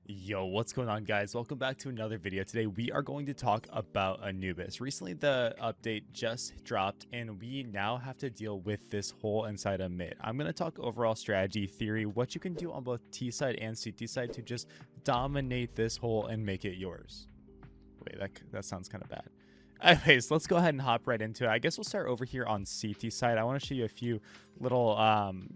Yo, what's going on, guys? Welcome back to another video. Today we are going to talk about Anubis. Recently the update just dropped and we now have to deal with this hole inside a mid. I'm going to talk overall strategy, theory, what you can do on both T side and CT side to just dominate this hole and make it yours. Wait, that sounds kind of bad. Anyways, let's go ahead and hop right into it. I guess we'll start over here on CT side. I want to show you a few little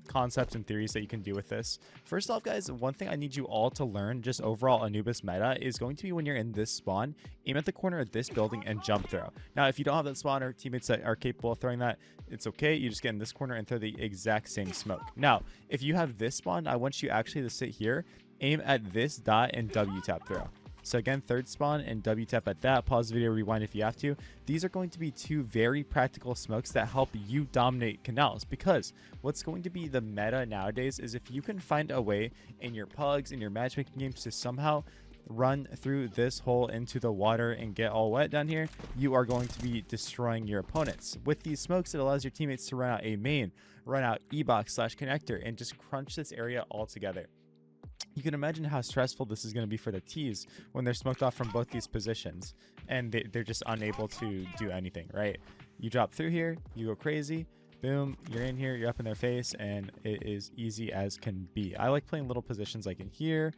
concepts and theories that you can do with this. First off, guys, one thing I need you all to learn just overall Anubis meta is going to be when you're in this spawn, aim at the corner of this building and jump throw. Now, if you don't have that spawn or teammates that are capable of throwing that, it's okay. You just get in this corner and throw the exact same smoke. Now, if you have this spawn, I want you actually to sit here, aim at this dot and W tap throw. So again, third spawn and W tap at that. Pause the video, rewind if you have to. These are going to be two very practical smokes that help you dominate canals, because what's going to be the meta nowadays is if you can find a way in your pugs and your matchmaking games to somehow run through this hole into the water and get all wet down here, you are going to be destroying your opponents. With these smokes, it allows your teammates to run out a main, run out E-box / connector, and just crunch this area all together. You can imagine how stressful this is going to be for the T's when they're smoked off from both these positions and they're just unable to do anything, right? You drop through here, you go crazy, boom, you're in here, you're up in their face, and it is easy as can be. I like playing little positions like in here.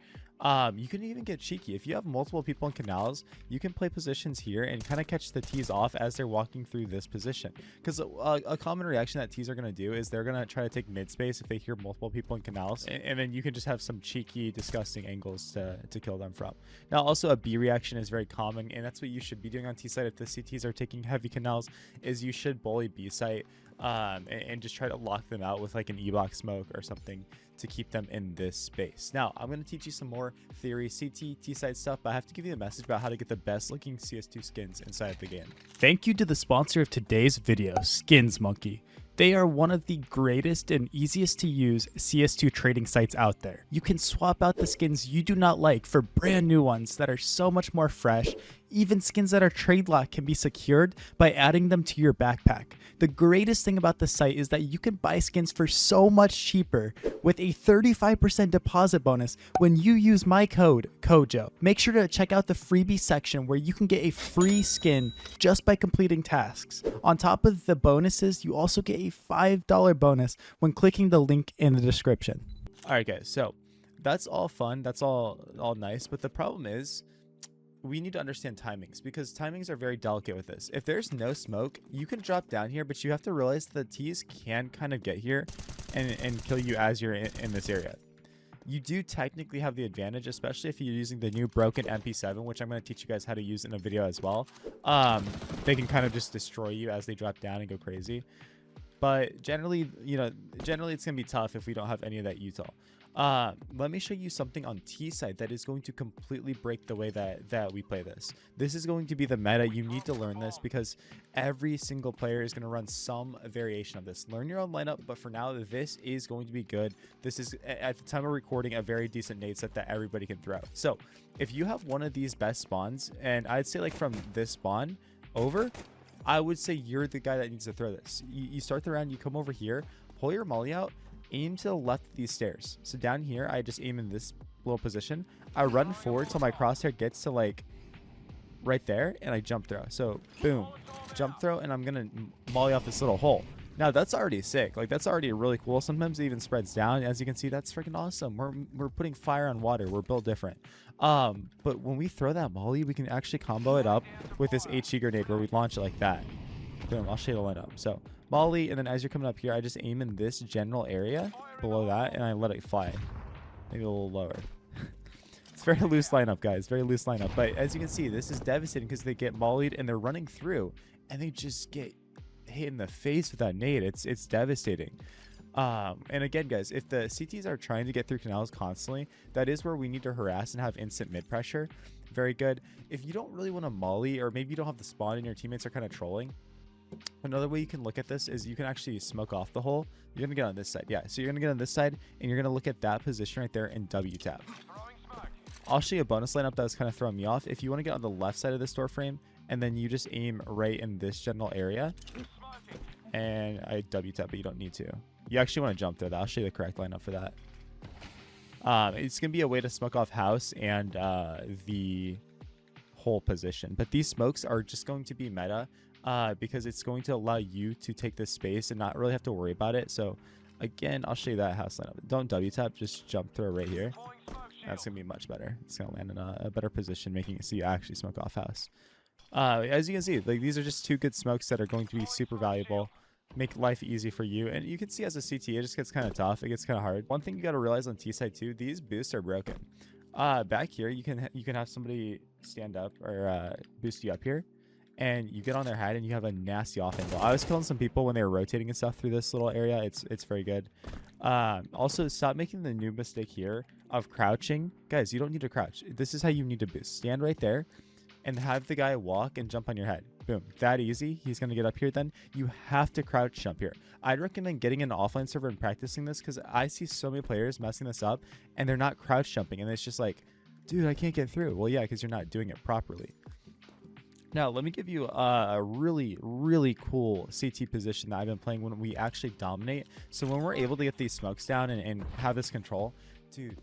You can even get cheeky. If you have multiple people in canals, you can play positions here and kind of catch the T's off as they're walking through this position. Because a common reaction that T's are going to do is they're going to try to take mid space if they hear multiple people in canals. And then you can just have some cheeky, disgusting angles to kill them from. Now, also a B reaction is very common, and that's what you should be doing on T side if the CTs are taking heavy canals, is you should bully B site and just try to lock them out with like an E-box smoke or something to keep them in this space. Now, I'm going to teach you some more theory CT, T-side stuff, but I have to give you a message about how to get the best looking CS2 skins inside of the game. Thank you to the sponsor of today's video, SkinsMonkey. They are one of the greatest and easiest to use CS2 trading sites out there. You can swap out the skins you do not like for brand new ones that are so much more fresh. Even skins that are trade locked can be secured by adding them to your backpack. The greatest thing about the site is that you can buy skins for so much cheaper with a 35% deposit bonus when you use my code CoJo. Make sure to check out the freebie section where you can get a free skin just by completing tasks. On top of the bonuses, you also get a $5 bonus when clicking the link in the description. All right, guys, so that's all fun, that's all nice, but the problem is we need to understand timings, because timings are very delicate with this. If there's no smoke, you can drop down here, but you have to realize the T's can kind of get here and kill you as you're in this area. You do technically have the advantage, especially if you're using the new broken MP7, which I'm going to teach you guys how to use in a video as well. They can kind of just destroy you as they drop down and go crazy. But generally, generally it's going to be tough if we don't have any of that util. Let me show you something on T side that is going to completely break the way that we play this. This is going to be the meta. You need to learn this because every single player is going to run some variation of this. Learn your own lineup, but for now, this is going to be good. This is, at the time of recording, a very decent nade set that everybody can throw. So if you have one of these best spawns, and I'd say like from this spawn over, I would say you're the guy that needs to throw this. You start the round, you come over here, pull your molly out, aim to the left of these stairs. So down here, I just aim in this little position. I run forward till my crosshair gets to like right there, and I jump throw. So boom, jump throw, and I'm gonna molly off this little hole. Now that's already sick. Like that's already really cool. Sometimes it even spreads down. As you can see, that's freaking awesome. We're putting fire on water. We're built different. But when we throw that molly, we can actually combo it up with this HE grenade where we launch it like that. Boom, I'll show you the lineup. So molly, and then as you're coming up here, I just aim in this general area below that, and I let it fly. Maybe a little lower. It's very loose lineup, guys. Very loose lineup. But as you can see, this is devastating because they get mollied and they're running through, and they just get hit in the face with that nade. It's devastating. And again, guys, if the CTs are trying to get through canals constantly, that is where we need to harass and have instant mid pressure. Very good. If you don't really want to molly, or maybe you don't have the spawn and your teammates are kind of trolling, another way you can look at this is you can actually smoke off the hole. You're gonna get on this side. Yeah, so you're gonna get on this side, and you're gonna look at that position right there and W tap. I'll show you a bonus lineup that was kind of throwing me off. If you want to get on the left side of this door frame, and then you just aim right in this general area, and I W tap, but you don't need to. You actually want to jump there. I'll show you the correct lineup for that. It's gonna be a way to smoke off house and the whole position, but these smokes are just going to be meta because it's going to allow you to take this space and not really have to worry about it. So again, I'll show you that house lineup. Don't W tap, just jump through right here. That's gonna be much better. It's gonna land in a better position, making it so you actually smoke off house. As you can see, like, these are just two good smokes that are going to be super valuable, make life easy for you. And you can see as a CT, it just gets kind of tough. It gets kind of hard. One thing you got to realize on T side too, these boosts are broken. Back here, you can have somebody stand up or boost you up here, and you get on their head and you have a nasty off angle. I was killing some people when they were rotating and stuff through this little area. It's very good. Also, stop making the new mistake here of crouching. Guys, you don't need to crouch. This is how you need to boost. Stand right there and have the guy walk and jump on your head. Boom. That easy. He's going to get up here then. You have to crouch jump here. I'd recommend getting an offline server and practicing this, because I see so many players messing this up and they're not crouch jumping. And it's just like, dude, I can't get through. Well, yeah, because you're not doing it properly. Now, let me give you a really, really cool CT position that I've been playing when we actually dominate. So when we're able to get these smokes down and have this control, dude,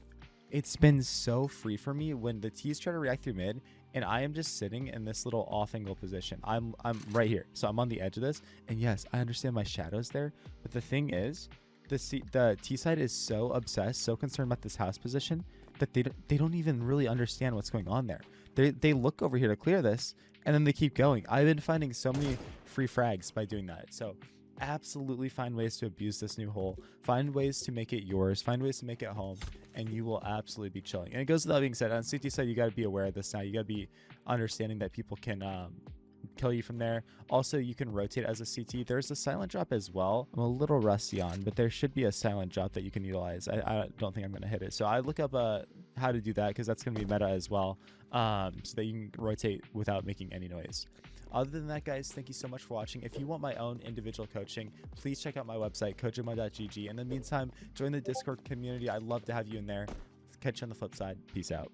it's been so free for me when the T's try to react through mid and I am just sitting in this little off angle position. I'm right here. So I'm on the edge of this. And yes, I understand my shadow's there. But the thing is, the T side is so obsessed, so concerned about this house position that they don't even really understand what's going on there. They look over here to clear this, and then they keep going. I've been finding so many free frags by doing that. So absolutely find ways to abuse this new hole. Find ways to make it yours. Find ways to make it home, and you will absolutely be chilling. And it goes without being said, on CT side, you got to be aware of this now. You got to be understanding that people can kill you from there. Also, you can rotate as a CT. There's a silent drop as well. I'm a little rusty on, but there should be a silent drop that you can utilize. I don't think I'm going to hit it. So I look up how to do that, because that's going to be meta as well, so that you can rotate without making any noise. Other than that, guys, thank you so much for watching. If you want my own individual coaching, please check out my website, CoJoMo.gg. In the meantime, join the Discord community. I'd love to have you in there. Catch you on the flip side. Peace out.